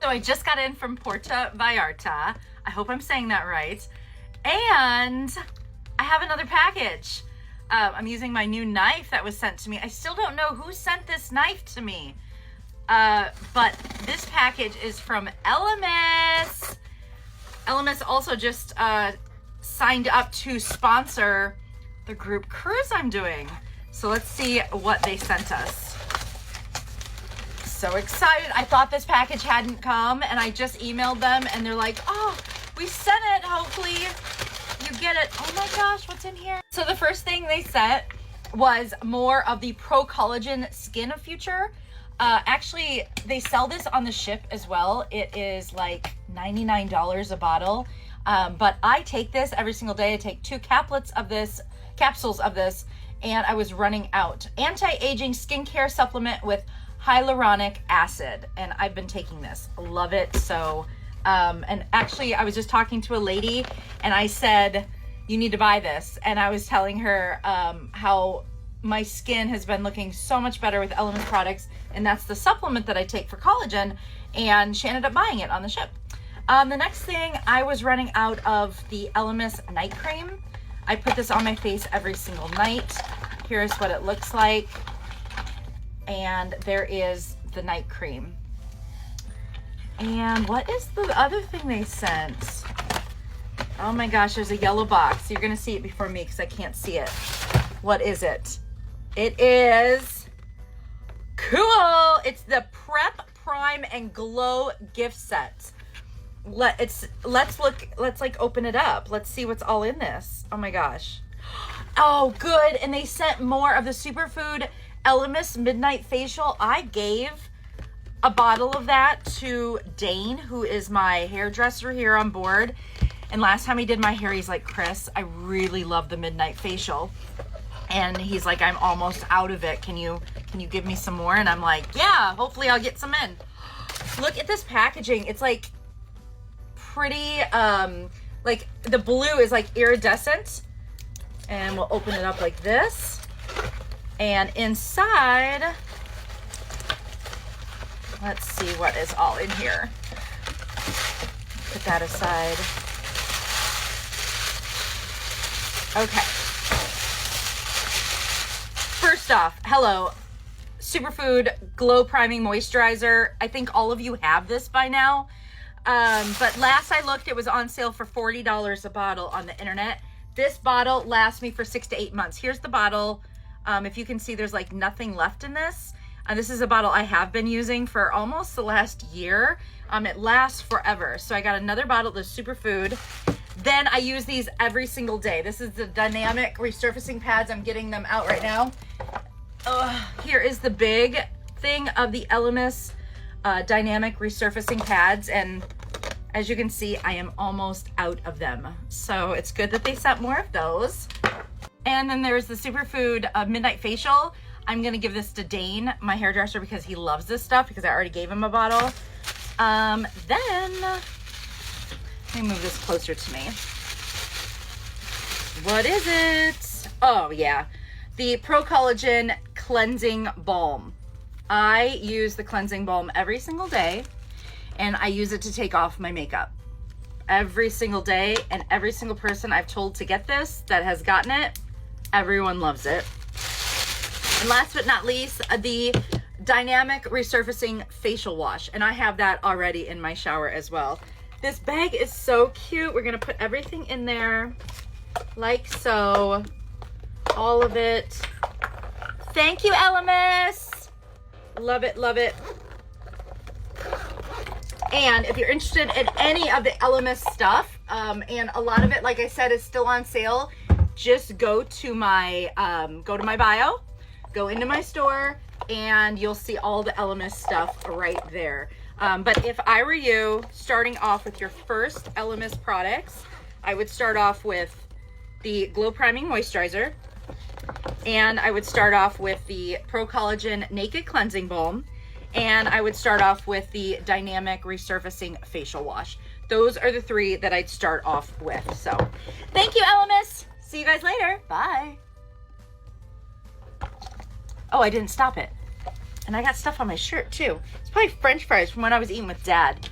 So I just got in from Puerto Vallarta. I hope I'm saying that right. And I have another package. I'm using my new knife that was sent to me. I still don't know who sent this knife to me. But this package is from Elemis. Elemis also just signed up to sponsor the group cruise I'm doing. So let's see what they sent us. So excited. I thought this package hadn't come, and I just emailed them and they're like, oh, we sent it. Hopefully you get it. Oh my gosh, what's in here? So the first thing they sent was more of the Pro Collagen Skin Future. Actually, they sell this on the ship as well. It is like $99 a bottle. But I take this every single day. I take 2 capsules of this, and I was running out. Anti-aging skincare supplement with hyaluronic acid, and I've been taking this. Love it. So, and actually I was just talking to a lady and I said, you need to buy this. And I was telling her how my skin has been looking so much better with Elemis products, and that's the supplement that I take for collagen, and she ended up buying it on the ship. The next thing, I was running out of the Elemis night cream. I put this on my face every single night. Here's what it looks like. And there is the night cream. And what is the other thing they sent? Oh my gosh, there's a yellow box. You're gonna see it before me because I can't see it. What is it? It is cool. It's the Prep, Prime, and Glow gift set. Let's open it up. Let's see what's all in this. Oh my gosh. Oh, good. And they sent more of the Superfood Elemis Midnight Facial. I gave a bottle of that to Dane, who is my hairdresser here on board. And last time he did my hair, he's like, Chris, I really love the Midnight Facial. And he's like, I'm almost out of it. Can you give me some more? And I'm like, yeah, hopefully I'll get some in. Look at this packaging. It's like pretty, like the blue is like iridescent. And we'll open it up like this. And inside, let's see what is all in here. Put that aside. Okay. First off, hello, Superfood Glow Priming Moisturizer. I think all of you have this by now. But last I looked, it was on sale for $40 a bottle on the internet. This bottle lasts me for 6 to 8 months. Here's the bottle. If you can see, there's like nothing left in this. This is a bottle I have been using for almost the last year. It lasts forever. So I got another bottle of the Superfood. Then I use these every single day. This is the Dynamic Resurfacing Pads. I'm getting them out right now. Here is the big thing of the Elemis Dynamic Resurfacing Pads. And as you can see, I am almost out of them. So it's good that they sent more of those. And then there's the Superfood Midnight Facial. I'm gonna give this to Dane, my hairdresser, because he loves this stuff, because I already gave him a bottle. Then, let me move this closer to me. What is it? Oh yeah, the Pro Collagen Cleansing Balm. I use the cleansing balm every single day, and I use it to take off my makeup every single day. And every single person I've told to get this that has gotten it, everyone loves it. And last but not least, the Dynamic Resurfacing Facial Wash. And I have that already in my shower as well. This bag is so cute. We're gonna put everything in there like so. All of it. Thank you, Elemis. Love it, love it. And if you're interested in any of the Elemis stuff, and a lot of it, like I said, is still on sale, just go to my bio, go into my store, and you'll see all the Elemis stuff right there. But if I were you, starting off with your first Elemis products, I would start off with the Glow Priming Moisturizer, and I would start off with the Pro Collagen Naked Cleansing Balm, and I would start off with the Dynamic Resurfacing Facial Wash. Those are the 3 that I'd start off with. So thank you, Elemis. See you guys later. Bye. Oh, I didn't stop it. And I got stuff on my shirt too. It's probably French fries from when I was eating with Dad.